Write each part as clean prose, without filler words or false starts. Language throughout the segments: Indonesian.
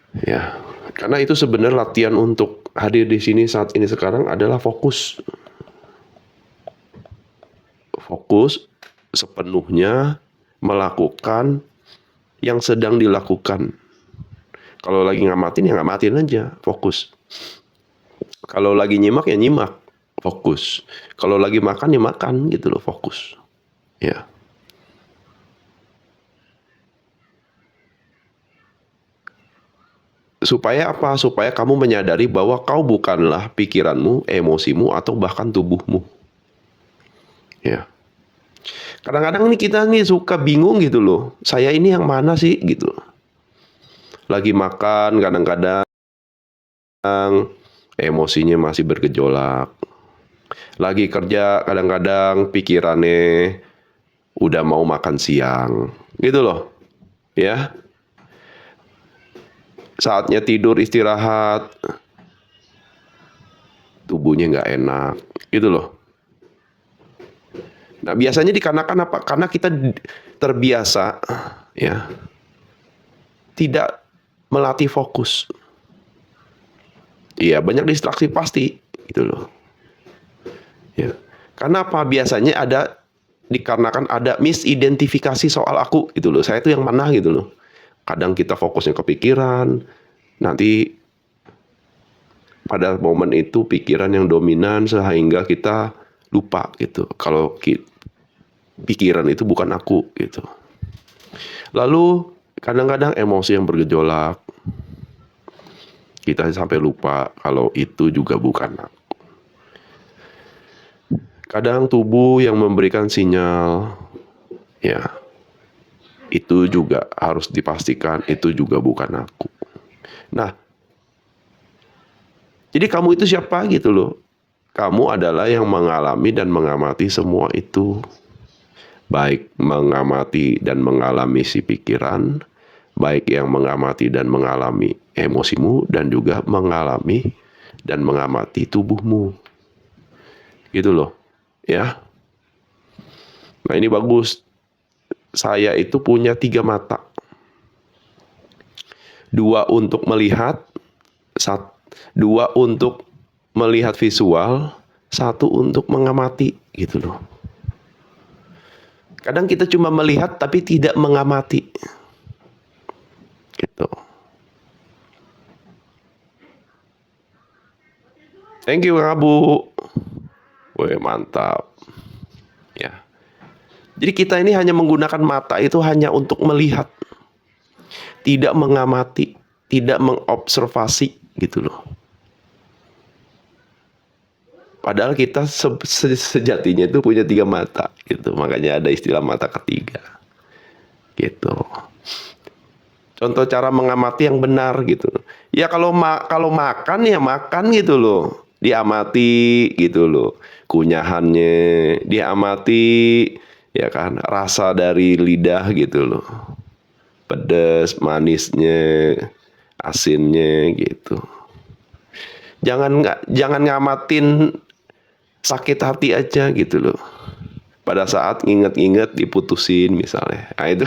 Ya, karena itu sebenarnya latihan untuk hadir di sini saat ini sekarang adalah fokus. Fokus sepenuhnya melakukan yang sedang dilakukan. Kalau lagi ngamatin ya ngamatin aja, fokus. Kalau lagi nyimak ya nyimak, fokus. Kalau lagi makan ya makan gitu loh, fokus. Ya. Supaya apa? Supaya kamu menyadari bahwa kau bukanlah pikiranmu, emosimu, atau bahkan tubuhmu. Ya. Kadang-kadang nih kita nih suka bingung gitu loh. Saya ini yang mana sih gitu. Lagi makan kadang-kadang emosinya masih bergejolak. Lagi kerja kadang-kadang pikirannya udah mau makan siang. Gitu loh. Ya. Saatnya tidur istirahat, tubuhnya nggak enak. Gitu loh. Nah, biasanya dikarenakan apa? Karena kita terbiasa ya tidak melatih fokus. Iya, banyak distraksi pasti gitu loh. Ya. Karena apa? Biasanya ada dikarenakan ada misidentifikasi soal aku gitu loh. Saya itu yang mana gitu loh. Kadang kita fokusnya ke pikiran, nanti pada momen itu pikiran yang dominan sehingga kita lupa gitu. Kalau pikiran itu bukan aku gitu. Lalu kadang-kadang emosi yang bergejolak. Kita sampai lupa kalau itu juga bukan aku. Kadang tubuh yang memberikan sinyal, ya, itu juga harus dipastikan itu juga bukan aku. Nah, jadi kamu itu siapa gitu loh. Kamu adalah yang mengalami dan mengamati semua itu. Baik mengamati dan mengalami si pikiran, baik yang mengamati dan mengalami emosimu, dan juga mengalami dan mengamati tubuhmu. Gitu loh, ya. Nah ini bagus. Saya itu punya 3 mata. 2 untuk melihat, 2 untuk melihat visual, 1 untuk mengamati gitu loh. Kadang kita cuma melihat tapi tidak mengamati. Gitu. Thank you Kak Bu. Wih, mantap. Ya. Jadi kita ini hanya menggunakan mata itu hanya untuk melihat. Tidak mengamati, tidak mengobservasi gitu loh. Padahal kita sejatinya itu punya 3 mata gitu. Makanya ada istilah mata ketiga. Gitu. Contoh cara mengamati yang benar gitu. Ya kalau makan ya makan gitu loh. Diamati gitu loh. Kunyahannya diamati, ya kan, rasa dari lidah gitu loh. Pedas, manisnya, asinnya gitu. Jangan ngamatin sakit hati aja gitu loh. Pada saat nginget-nginget diputusin misalnya. Nah itu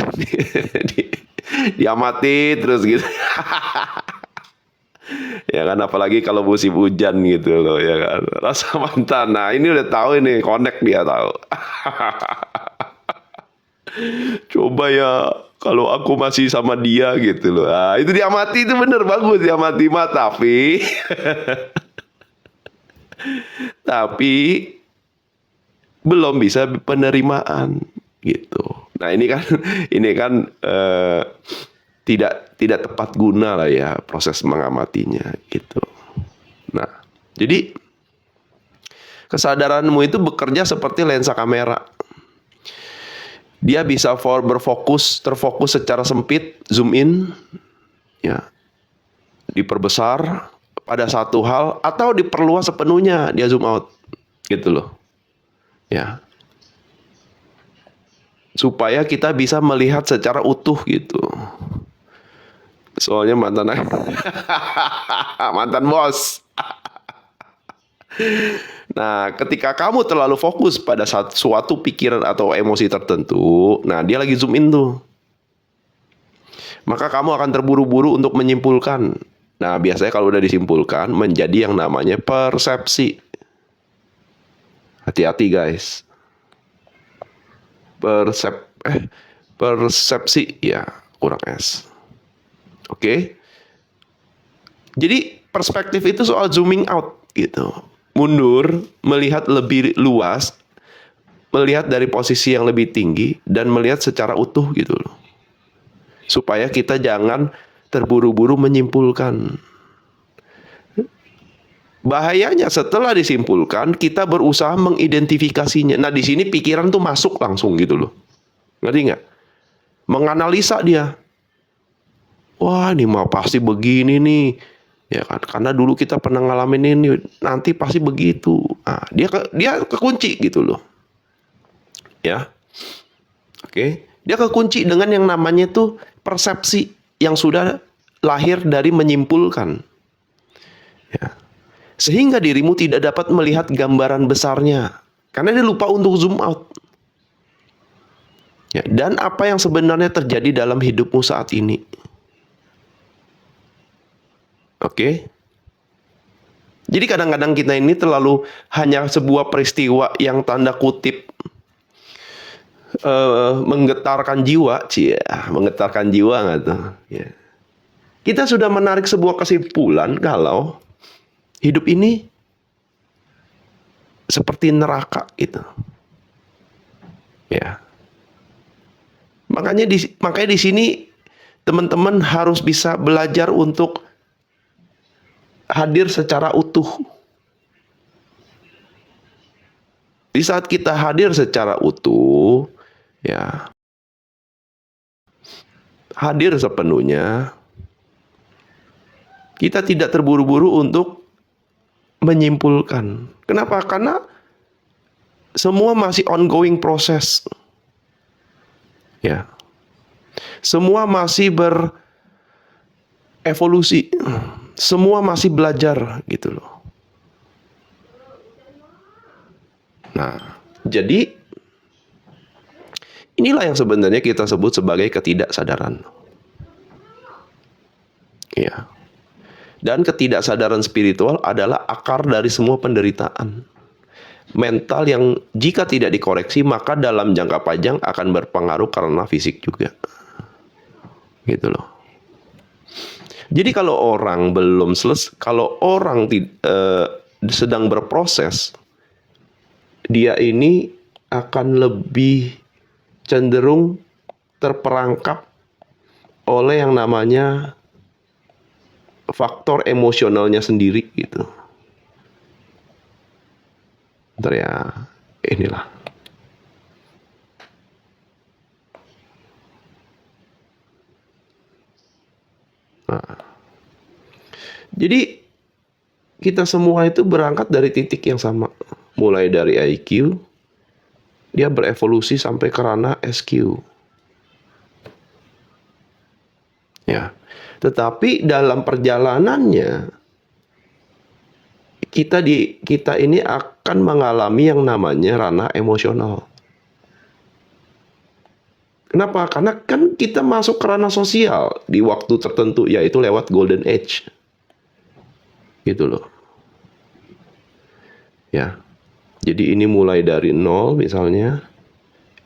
diamati terus gitu. Ya kan, apalagi kalau musim hujan gitu loh, ya kan. Rasa mantan. Nah, ini udah tahu ini, connect dia tahu. Coba ya kalau aku masih sama dia gitu loh. Nah, itu diamati, itu bener bagus diamati mah, tapi belum bisa penerimaan gitu. Nah, ini kan tidak tepat guna lah ya proses mengamatinya gitu. Nah, jadi kesadaranmu itu bekerja seperti lensa kamera. Dia bisa terfokus secara sempit, zoom in, ya, diperbesar pada satu hal atau diperluas sepenuhnya, dia zoom out, gitu loh, ya. Supaya kita bisa melihat secara utuh gitu. Soalnya mantan bos. Nah, ketika kamu terlalu fokus pada suatu pikiran atau emosi tertentu, nah dia lagi zoom in tuh. maka kamu akan terburu-buru untuk menyimpulkan. Nah, biasanya kalau udah disimpulkan menjadi yang namanya persepsi. Hati-hati guys. Persepsi ya, kurang S. Oke. Jadi perspektif itu soal zooming out gitu. Mundur, melihat lebih luas, melihat dari posisi yang lebih tinggi dan melihat secara utuh gitu loh. Supaya kita jangan terburu-buru menyimpulkan. Bahayanya setelah disimpulkan, kita berusaha mengidentifikasinya. Nah, di sini pikiran tuh masuk langsung gitu loh. Ngerti nggak? Menganalisa dia. Wah, ini mah pasti begini nih. Ya kan? Karena dulu kita pernah ngalamin ini, nanti pasti begitu. Nah, dia kekunci gitu loh. Ya. Oke. Dia kekunci dengan yang namanya tuh persepsi yang sudah lahir dari menyimpulkan. Ya. Sehingga dirimu tidak dapat melihat gambaran besarnya. Karena dia lupa untuk zoom out. Ya, dan apa yang sebenarnya terjadi dalam hidupmu saat ini. Oke. Jadi kadang-kadang kita ini terlalu hanya sebuah peristiwa yang tanda kutip menggetarkan jiwa. Menggetarkan jiwa nggak tuh? Ya. Kita sudah menarik sebuah kesimpulan kalau hidup ini seperti neraka gitu. Ya. Makanya di sini teman-teman harus bisa belajar untuk hadir secara utuh. Di saat kita hadir secara utuh, ya, hadir sepenuhnya, kita tidak terburu-buru untuk menyimpulkan. Kenapa? Karena semua masih ongoing proses. Ya. Semua masih berevolusi. Semua masih belajar gitu loh. Nah, jadi inilah yang sebenarnya kita sebut sebagai ketidaksadaran. Ya. Dan ketidaksadaran spiritual adalah akar dari semua penderitaan mental yang jika tidak dikoreksi maka dalam jangka panjang akan berpengaruh karena fisik juga. Gitu loh. Jadi kalau orang belum selesai, kalau orang sedang berproses, dia ini akan lebih cenderung terperangkap oleh yang namanya faktor emosionalnya sendiri gitu. Bentar ya, inilah. Nah, jadi kita semua itu berangkat dari titik yang sama. Mulai dari IQ, dia berevolusi sampai ke ranah SQ. Ya. Tetapi dalam perjalanannya kita ini akan mengalami yang namanya ranah emosional. Kenapa? Karena kan kita masuk ke ranah sosial di waktu tertentu, yaitu lewat golden age. Gitu loh. Ya. Jadi ini mulai dari 0 misalnya.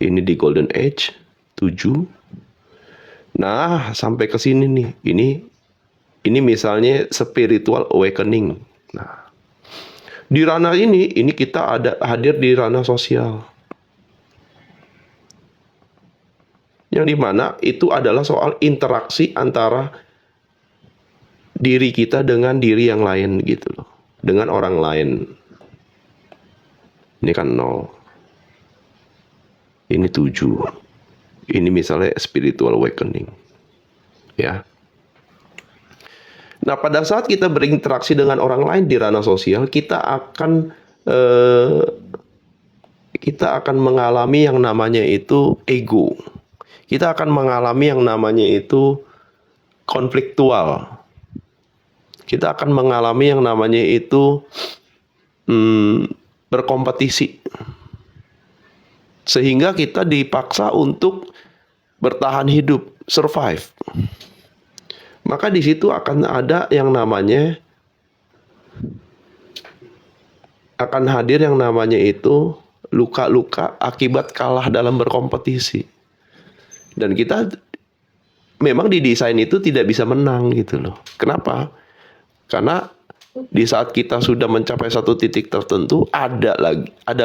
Ini di golden age 7. Nah, sampai ke sini nih. Ini misalnya spiritual awakening. Nah, di ranah ini kita hadir di ranah sosial. Yang dimana itu adalah soal interaksi antara diri kita dengan diri yang lain gitu loh. Dengan orang lain. Ini kan 0. Ini 7. Ini misalnya spiritual awakening. Ya. Nah, pada saat kita berinteraksi dengan orang lain di ranah sosial, kita akan mengalami yang namanya itu ego. Kita akan mengalami yang namanya itu konfliktual. Kita akan mengalami yang namanya itu berkompetisi. Sehingga kita dipaksa untuk bertahan hidup, survive. maka di situ akan ada yang namanya, akan hadir yang namanya itu luka-luka akibat kalah dalam berkompetisi. Dan kita memang didesain itu tidak bisa menang gitu loh. Kenapa? Karena di saat kita sudah mencapai satu titik tertentu, ada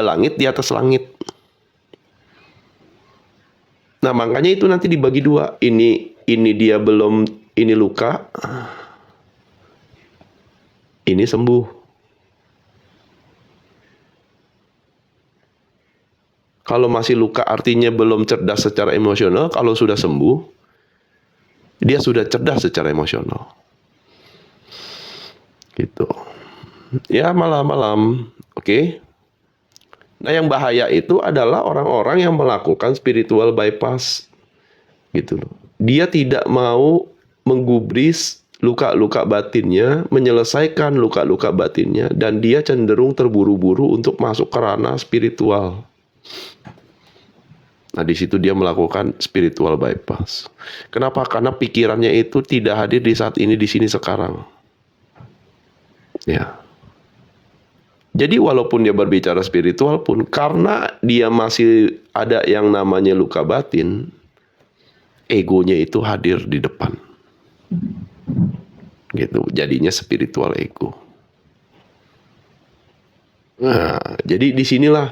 langit di atas langit. Nah, makanya itu nanti dibagi dua. Ini dia belum, ini luka, ini sembuh. Kalau masih luka artinya belum cerdas secara emosional. Kalau sudah sembuh, dia sudah cerdas secara emosional. Gitu. Ya, malam-malam. Oke. Nah, yang bahaya itu adalah orang-orang yang melakukan spiritual bypass. Gitu loh. Dia tidak mau menggubris luka-luka batinnya, menyelesaikan luka-luka batinnya, dan dia cenderung terburu-buru untuk masuk ke ranah spiritual. Nah, di situ dia melakukan spiritual bypass. Kenapa? Karena pikirannya itu tidak hadir di saat ini, di sini, sekarang. Ya. Jadi walaupun dia berbicara spiritual pun, karena dia masih ada yang namanya luka batin, egonya itu hadir di depan. Gitu, jadinya spiritual ego. Nah, jadi disinilah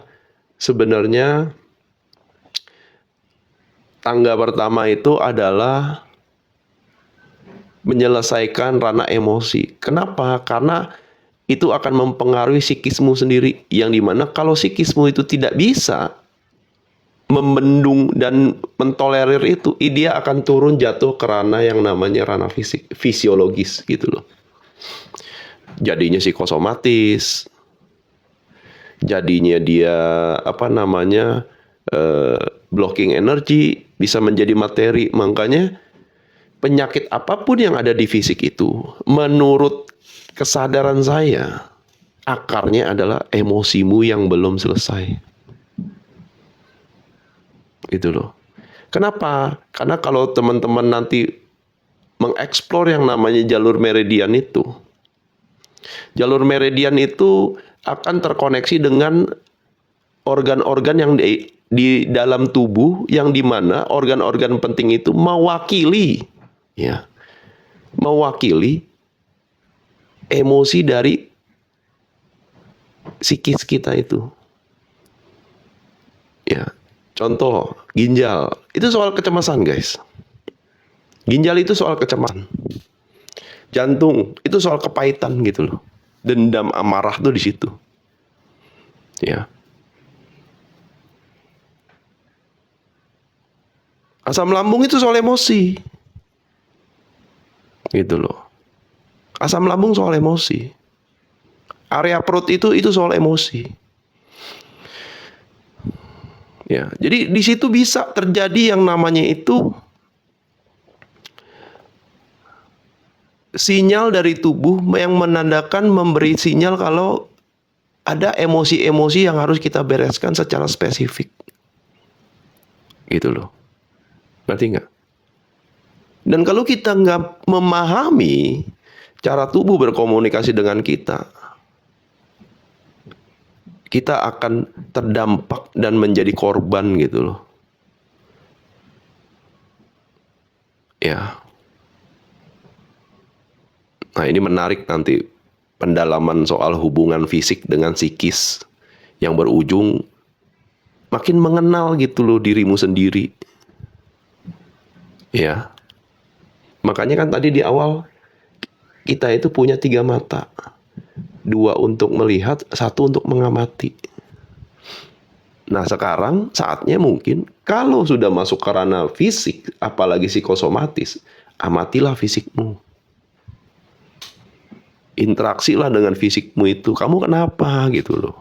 sebenarnya tangga pertama itu adalah menyelesaikan ranah emosi. Kenapa? Karena itu akan mempengaruhi psikismu sendiri. Yang dimana kalau psikismu itu tidak bisa membendung dan mentolerir itu, dia akan turun jatuh ke ranah yang namanya ranah fisiologis gitu loh. Jadinya psikosomatis, jadinya dia blocking energi, bisa menjadi materi. Makanya penyakit apapun yang ada di fisik itu, menurut kesadaran saya, akarnya adalah emosimu yang belum selesai. Itu loh. Kenapa? Karena kalau teman-teman nanti mengeksplor yang namanya jalur meridian itu akan terkoneksi dengan organ-organ yang di dalam tubuh, yang dimana organ-organ penting itu mewakili emosi dari psikis kita itu. Ya. Contoh, ginjal. Itu soal kecemasan, guys. Ginjal itu soal kecemasan. Jantung itu soal kepahitan gitu loh. Dendam, amarah tuh di situ. Ya. Asam lambung itu soal emosi. Gitu loh. Asam lambung soal emosi. Area perut itu soal emosi. Ya, jadi di situ bisa terjadi yang namanya itu sinyal dari tubuh yang menandakan, memberi sinyal kalau ada emosi-emosi yang harus kita bereskan secara spesifik. Gitu loh. Ngerti nggak? Dan kalau kita nggak memahami cara tubuh berkomunikasi dengan kita akan terdampak dan menjadi korban gitu loh. Ya. Nah, ini menarik nanti pendalaman soal hubungan fisik dengan psikis yang berujung makin mengenal gitu loh dirimu sendiri. Ya. Makanya kan tadi di awal kita itu punya 3 mata. 2 untuk melihat, 1 untuk mengamati. Nah, sekarang saatnya mungkin kalau sudah masuk ke ranah fisik, apalagi psikosomatis, amatilah fisikmu. Interaksilah dengan fisikmu itu. Kamu kenapa gitu loh.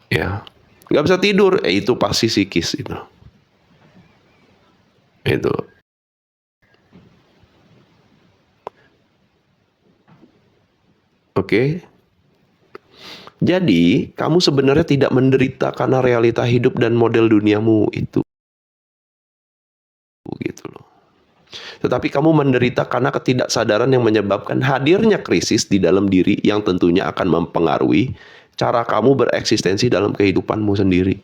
Ya. Nggak bisa tidur, itu pasti psikis itu. Itu. Oke. Jadi, kamu sebenarnya tidak menderita karena realita hidup dan model duniamu itu. Gitu loh. Tetapi kamu menderita karena ketidaksadaran yang menyebabkan hadirnya krisis di dalam diri yang tentunya akan mempengaruhi cara kamu bereksistensi dalam kehidupanmu sendiri.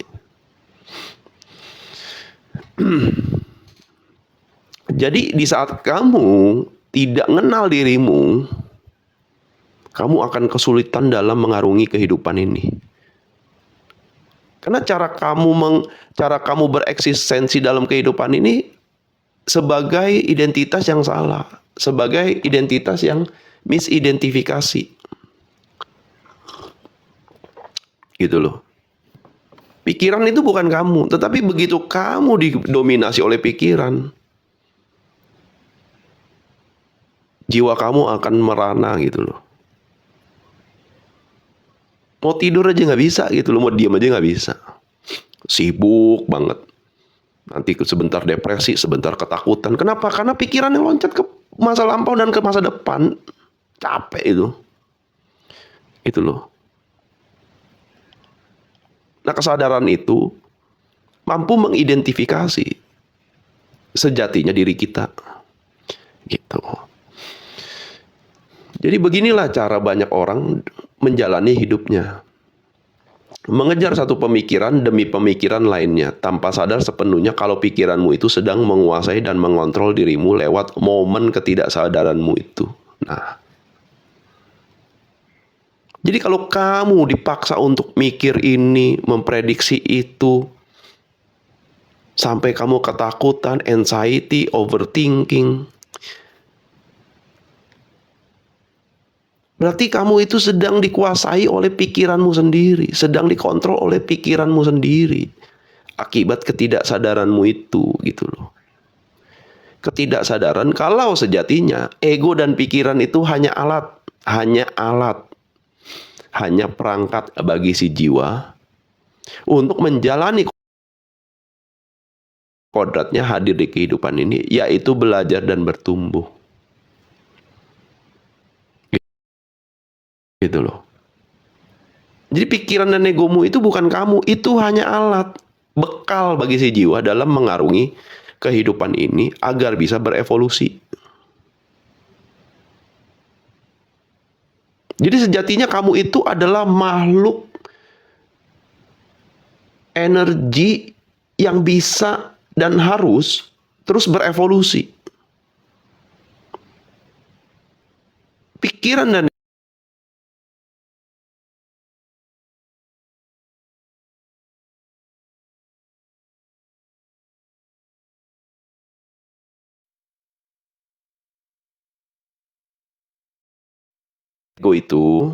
Jadi di saat kamu tidak mengenal dirimu, kamu akan kesulitan dalam mengarungi kehidupan ini. Karena cara kamu bereksistensi dalam kehidupan ini sebagai identitas yang salah, sebagai identitas yang misidentifikasi. Gitu loh. Pikiran itu bukan kamu, tetapi begitu kamu didominasi oleh pikiran, jiwa kamu akan merana gitu loh. Mau tidur aja nggak bisa gitu loh, mau diam aja nggak bisa. Sibuk banget. Nanti sebentar depresi, sebentar ketakutan. Kenapa? Karena pikiran yang loncat ke masa lampau dan ke masa depan. Capek itu. Itu loh. Nah, kesadaran itu mampu mengidentifikasi sejatinya diri kita. Gitu. Jadi beginilah cara banyak orang menjalani hidupnya. Mengejar satu pemikiran demi pemikiran lainnya, tanpa sadar sepenuhnya kalau pikiranmu itu sedang menguasai dan mengontrol dirimu lewat momen ketidaksadaranmu itu. Nah, jadi kalau kamu dipaksa untuk mikir ini, memprediksi itu, sampai kamu ketakutan, anxiety, overthinking, berarti kamu itu sedang dikuasai oleh pikiranmu sendiri, sedang dikontrol oleh pikiranmu sendiri. Akibat ketidaksadaranmu itu, gitu loh. Ketidaksadaran kalau sejatinya ego dan pikiran itu hanya alat, hanya perangkat bagi si jiwa untuk menjalani kodratnya hadir di kehidupan ini, yaitu belajar dan bertumbuh. Gitu loh. Jadi pikiran dan egomu itu bukan kamu, itu hanya alat, bekal bagi si jiwa dalam mengarungi kehidupan ini agar bisa berevolusi. Jadi sejatinya kamu itu adalah makhluk energi yang bisa dan harus terus berevolusi. Pikiran dan ego itu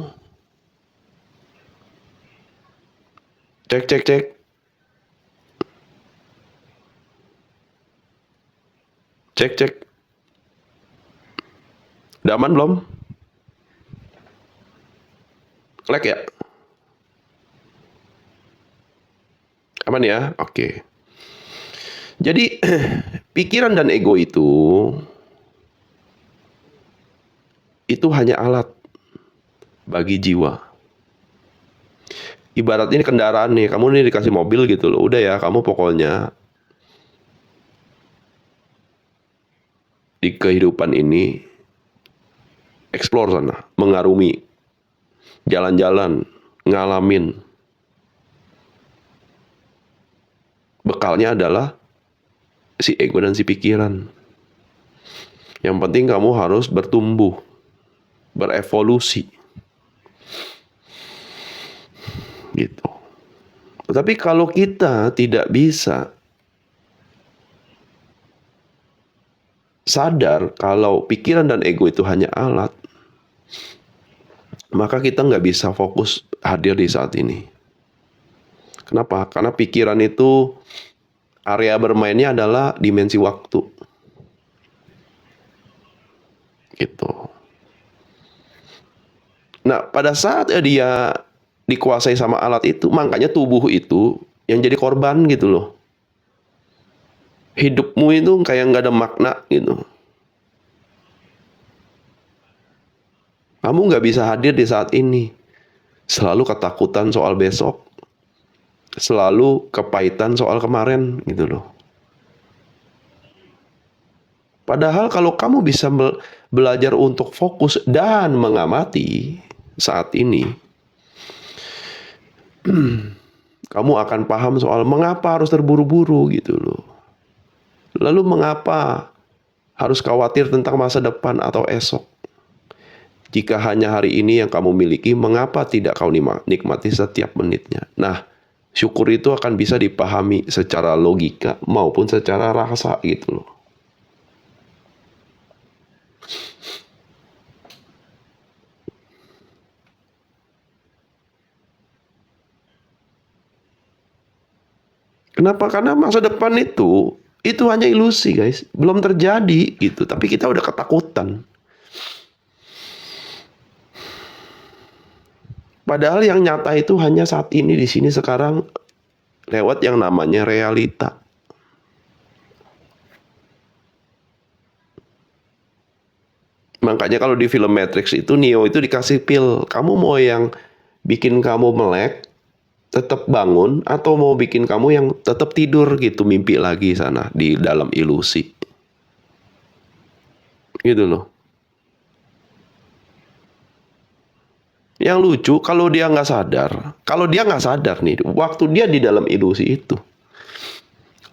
cek cek cek cek cek udah aman belum? Lag ya? Aman ya? Oke. Jadi pikiran dan ego itu hanya alat bagi jiwa. Ibarat ini kendaraan nih, kamu nih dikasih mobil gitu loh. Udah ya, kamu pokoknya di kehidupan ini explore sana, mengarungi, jalan-jalan, ngalamin. Bekalnya adalah si ego dan si pikiran. Yang penting kamu harus bertumbuh, berevolusi. Gitu. Tetapi kalau kita tidak bisa sadar kalau pikiran dan ego itu hanya alat, maka kita nggak bisa fokus hadir di saat ini. Kenapa? Karena pikiran itu area bermainnya adalah dimensi waktu. Gitu. Nah, pada saat dia dikuasai sama alat itu, makanya tubuh itu yang jadi korban gitu loh. Hidupmu itu kayak nggak ada makna gitu. Kamu nggak bisa hadir di saat ini. Selalu ketakutan soal besok. Selalu kepahitan soal kemarin gitu loh. Padahal kalau kamu bisa belajar untuk fokus dan mengamati saat ini, kamu akan paham soal mengapa harus terburu-buru gitu loh. Lalu mengapa harus khawatir tentang masa depan atau esok? Jika hanya hari ini yang kamu miliki, mengapa tidak kau nikmati setiap menitnya? Nah, syukur itu akan bisa dipahami secara logika maupun secara rasa gitu loh. Kenapa? Karena masa depan itu hanya ilusi, guys. Belum terjadi gitu, tapi kita udah ketakutan. Padahal yang nyata itu hanya saat ini, di sini, sekarang, lewat yang namanya realita. Makanya kalau di film Matrix itu Neo itu dikasih pil. Kamu mau yang bikin kamu melek, tetap bangun, atau mau bikin kamu yang tetap tidur gitu, mimpi lagi sana di dalam ilusi. Gitu loh. Yang lucu kalau dia nggak sadar nih, waktu dia di dalam ilusi itu,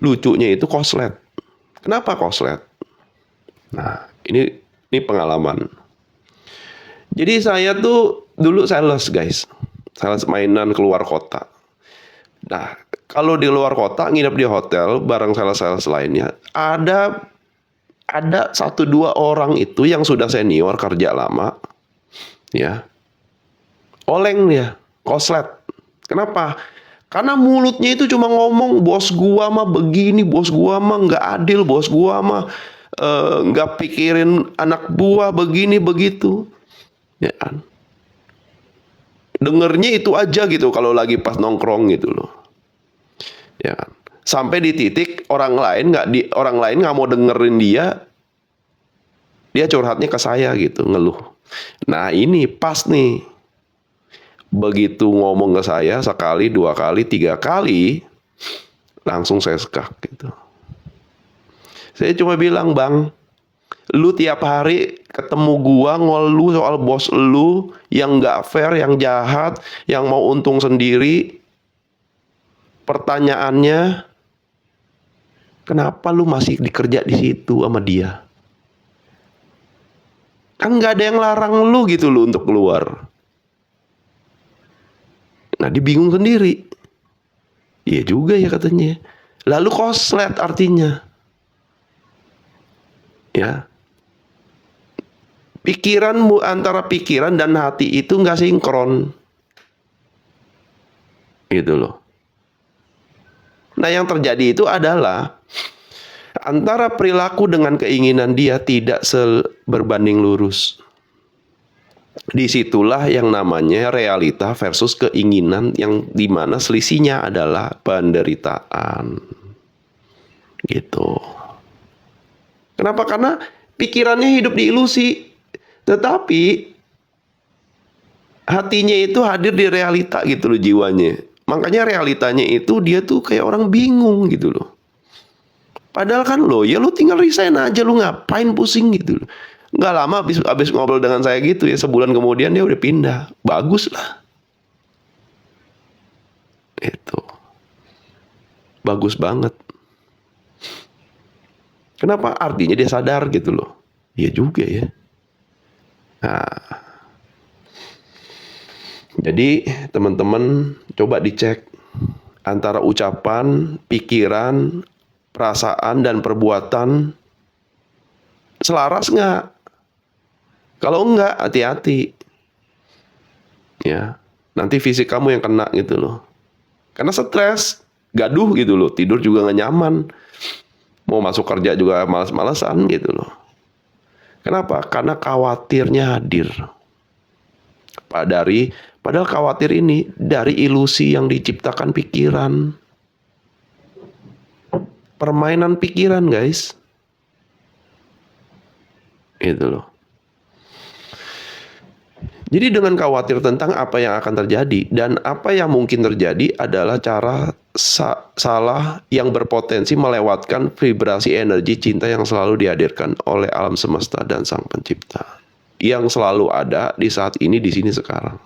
lucunya itu koslet. Kenapa koslet? Nah, ini pengalaman. Jadi saya tuh dulu sales, guys. Sales mainan keluar kota. Nah, kalau di luar kota nginep di hotel bareng sales-sales lainnya, ada 1-2 orang itu yang sudah senior kerja lama, ya. Oleng dia, koslet. Kenapa? Karena mulutnya itu cuma ngomong, bos gua mah begini, bos gua mah nggak adil, bos gua mah nggak pikirin anak buah begini begitu, ya kan? Dengernya itu aja gitu kalau lagi pas nongkrong gitu loh, ya kan? Sampai di titik orang lain nggak mau dengerin dia curhatnya ke saya gitu, ngeluh. Nah ini pas nih. Begitu ngomong ke saya sekali, 2 kali, 3 kali, langsung saya sekak gitu. Saya cuma bilang, "Bang, lu tiap hari ketemu gua ngeluh soal bos lu yang nggak fair, yang jahat, yang mau untung sendiri. Pertanyaannya, kenapa lu masih dikerja di situ sama dia? Kan nggak ada yang larang lu gitu lu untuk keluar." Nah, dia bingung sendiri. Iya juga ya katanya. Lalu koslet artinya. Ya. Pikiranmu, antara pikiran dan hati itu nggak sinkron. Gitu loh. Nah, yang terjadi itu adalah antara perilaku dengan keinginan dia tidak berbanding lurus. Disitulah yang namanya realita versus keinginan, yang dimana selisihnya adalah penderitaan. Gitu. Kenapa? Karena pikirannya hidup di ilusi, tetapi hatinya itu hadir di realita gitu loh, jiwanya. Makanya realitanya itu dia tuh kayak orang bingung gitu loh. Padahal kan lo, ya lo tinggal resign aja, lo ngapain pusing gitu loh. Nggak lama abis ngobrol dengan saya gitu ya, sebulan kemudian dia udah pindah. Bagus lah. Itu. Bagus banget. Kenapa? Artinya dia sadar gitu loh. Iya juga ya. Nah, jadi teman-teman coba dicek antara ucapan, pikiran, perasaan, dan perbuatan selaras nggak? Kalau enggak, hati-hati. Ya, nanti fisik kamu yang kena gitu loh. Karena stres, gaduh gitu loh, tidur juga nggak nyaman. Mau masuk kerja juga malas-malasan gitu loh. Kenapa? Karena khawatirnya hadir. Padahal khawatir ini dari ilusi yang diciptakan pikiran. Permainan pikiran, guys. Gitu loh. Jadi dengan khawatir tentang apa yang akan terjadi dan apa yang mungkin terjadi adalah cara salah yang berpotensi melewatkan vibrasi energi cinta yang selalu dihadirkan oleh alam semesta dan Sang Pencipta, yang selalu ada di saat ini, di sini, sekarang.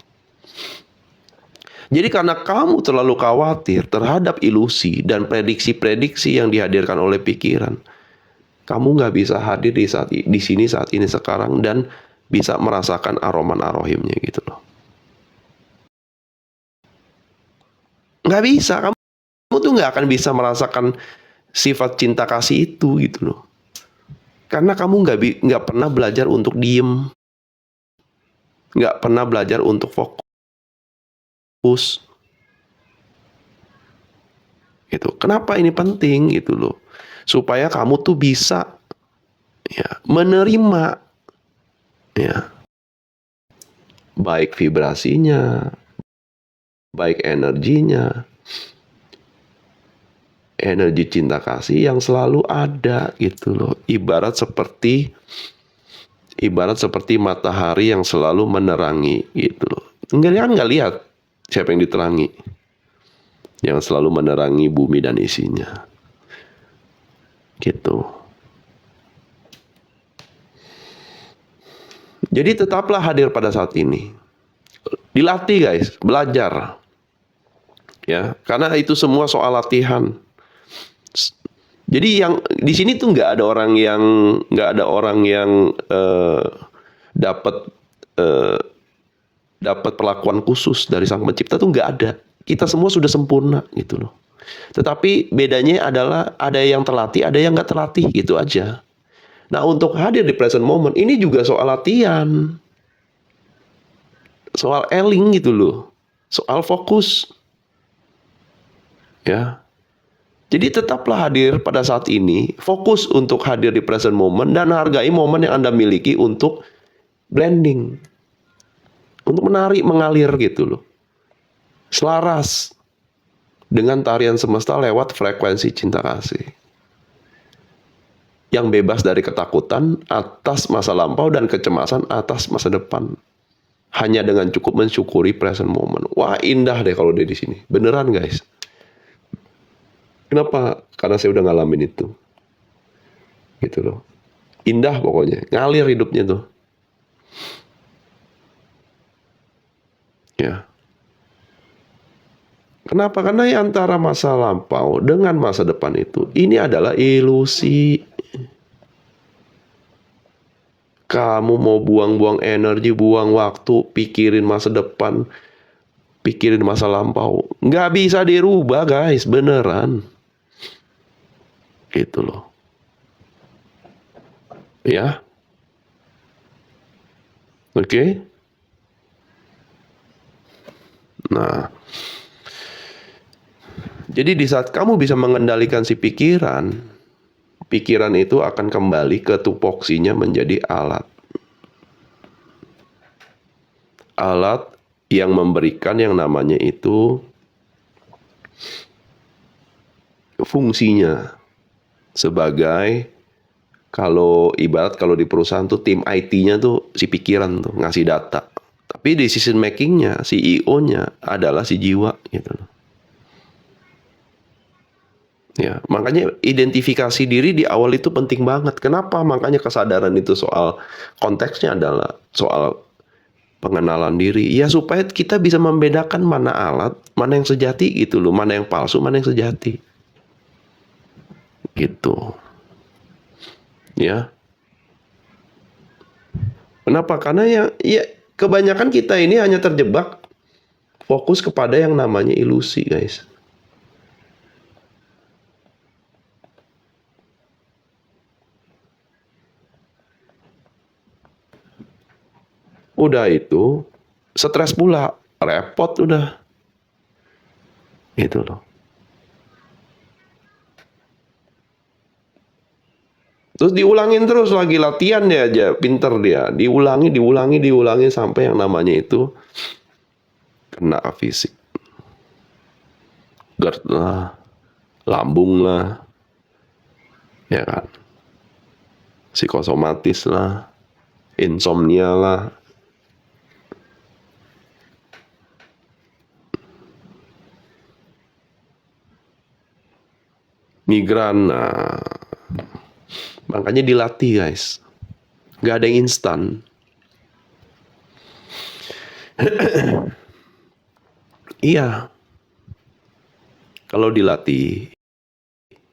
Jadi karena kamu terlalu khawatir terhadap ilusi dan prediksi-prediksi yang dihadirkan oleh pikiran, kamu nggak bisa hadir di sini, saat ini, sekarang, dan bisa merasakan aroman arohimnya gitu loh. Nggak bisa, kamu tuh nggak akan bisa merasakan sifat cinta kasih itu gitu loh. Karena kamu nggak pernah belajar untuk diem, nggak pernah belajar untuk fokus. Gitu. Kenapa ini penting gitu loh? Supaya kamu tuh bisa ya menerima ya baik vibrasinya, baik energinya, energi cinta kasih yang selalu ada gitu loh. Ibarat seperti matahari yang selalu menerangi gitu loh. Nggak lihat siapa yang diterangi, yang selalu menerangi bumi dan isinya gitu. Jadi tetaplah hadir pada saat ini. Dilatih guys, belajar. Ya, karena itu semua soal latihan. Jadi yang di sini tuh nggak ada orang yang dapat perlakuan khusus dari Sang Pencipta, tuh nggak ada. Kita semua sudah sempurna gitu loh. Tetapi bedanya adalah ada yang terlatih, ada yang nggak terlatih, gitu aja. Nah, untuk hadir di present moment ini juga soal latihan, soal eling gitu loh, soal fokus. Ya. Jadi tetaplah hadir pada saat ini, fokus untuk hadir di present moment, dan hargai momen yang Anda miliki untuk blending, untuk mengalir gitu loh. Selaras dengan tarian semesta lewat frekuensi cinta kasih. Yang bebas dari ketakutan atas masa lampau dan kecemasan atas masa depan. Hanya dengan cukup mensyukuri present moment. Wah, indah deh kalau dia di sini. Beneran guys. Kenapa? Karena saya udah ngalamin itu. Gitu loh. Indah pokoknya. Ngalir hidupnya tuh. Ya. Kenapa? Karena antara masa lampau dengan masa depan itu, ini adalah ilusi. Kamu mau buang-buang energi, buang waktu, pikirin masa depan, pikirin masa lampau. Nggak bisa dirubah guys, beneran. Gitu loh. Ya. Oke. Nah. Jadi di saat kamu bisa mengendalikan si pikiran itu akan kembali ke tupoksinya menjadi alat. Alat yang memberikan yang namanya itu fungsinya sebagai, kalau ibarat kalau di perusahaan tuh tim IT-nya tuh si pikiran tuh ngasih data. Tapi decision making-nya, CEO-nya adalah si jiwa gitu loh. Ya, makanya identifikasi diri di awal itu penting banget. Kenapa? Makanya kesadaran itu soal konteksnya adalah soal pengenalan diri. Ya supaya kita bisa membedakan mana alat, mana yang sejati gitu loh, mana yang palsu, mana yang sejati. Gitu. Ya. Kenapa? Karena ya kebanyakan kita ini hanya terjebak fokus kepada yang namanya ilusi, guys. Udah itu stres pula, repot udah. Gitu loh. Terus diulangin terus lagi, latihan dia aja, pinter dia. Diulangi sampai yang namanya itu kena fisik. GERD lah, lambung lah, ya kan. Psikosomatis lah, insomnia lah. migran. Nah, makanya dilatih guys. Gak ada yang instan. Iya. Kalau dilatih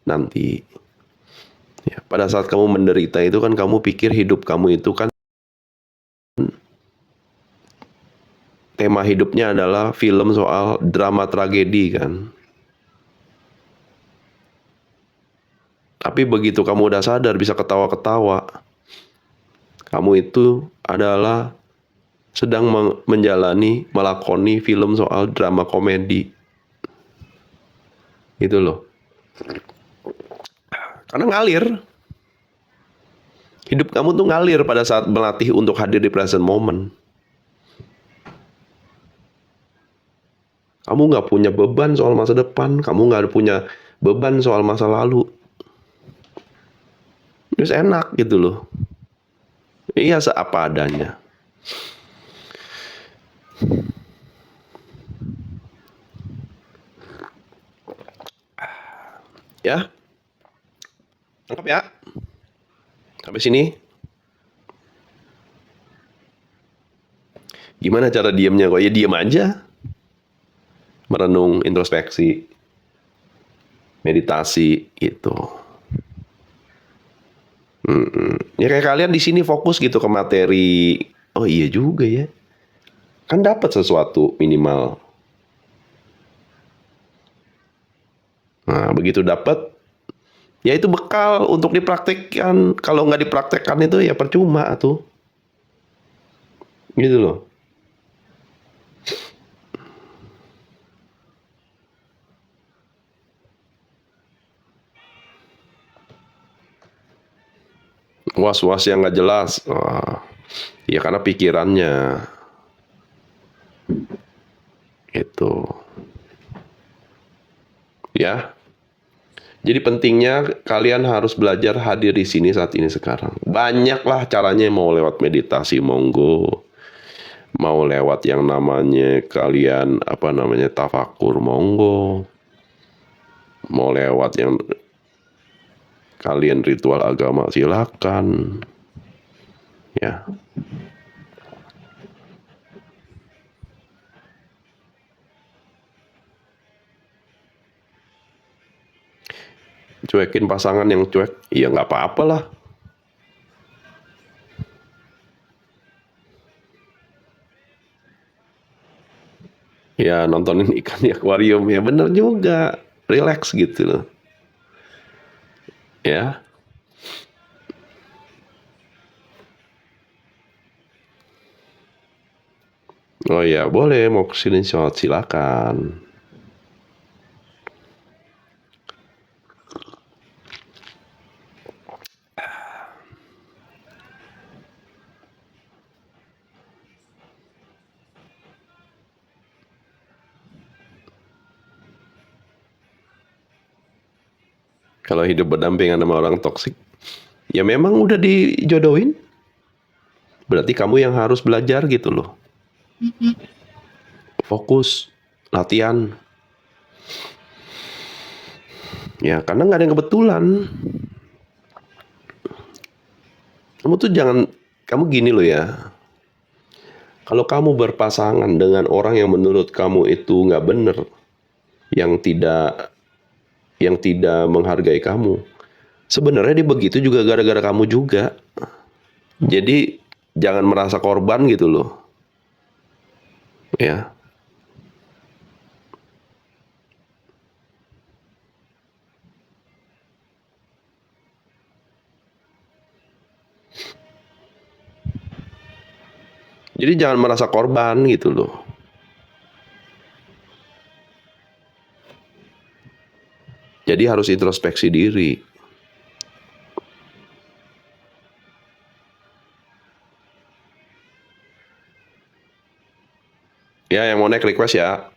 nanti, ya, pada saat kamu menderita itu kan kamu pikir hidup kamu itu kan tema hidupnya adalah film soal drama tragedi kan. Tapi begitu kamu udah sadar bisa ketawa-ketawa, kamu itu adalah sedang melakoni film soal drama komedi. Gitu loh. Karena ngalir. Hidup kamu tuh ngalir pada saat melatih untuk hadir di present moment. Kamu nggak punya beban soal masa depan. Kamu nggak punya beban soal masa lalu. Terus enak gitu loh. Iya, seapa adanya. Ya. Tangkap ya. Sampai sini. Gimana cara diamnya kok? Ya diam aja. Merenung, introspeksi, meditasi gitu. Ya kayak kalian di sini fokus gitu ke materi. Oh iya juga ya. Kan dapat sesuatu minimal. Nah, begitu dapat, ya itu bekal untuk dipraktekkan. Kalau nggak dipraktekkan itu ya percuma tuh. Gitu loh. Was-was yang nggak jelas. Ya karena pikirannya. Itu. Ya. Jadi pentingnya kalian harus belajar hadir di sini saat ini sekarang. Banyaklah caranya, mau lewat meditasi monggo. Mau lewat yang namanya kalian tafakur monggo. Mau lewat yang kalian ritual agama silakan. Ya. Cuekin pasangan yang cuek, ya nggak apa-apa lah. Ya nontonin ikan di akuarium, ya bener juga. Relax gitu loh. Ya. Oh ya boleh, mau kesini silakan. Kalau hidup berdampingan sama orang toksik, ya memang udah dijodohin. Berarti kamu yang harus belajar gitu loh. Fokus, latihan. Ya karena nggak ada yang kebetulan. Kamu gini loh ya. Kalau kamu berpasangan dengan orang yang menurut kamu itu nggak bener, yang tidak menghargai kamu, sebenarnya dia begitu juga gara-gara kamu juga. Jadi jangan merasa korban gitu loh. Ya. Jadi jangan merasa korban gitu loh. Jadi harus introspeksi diri. Ya, yang mau naik request ya.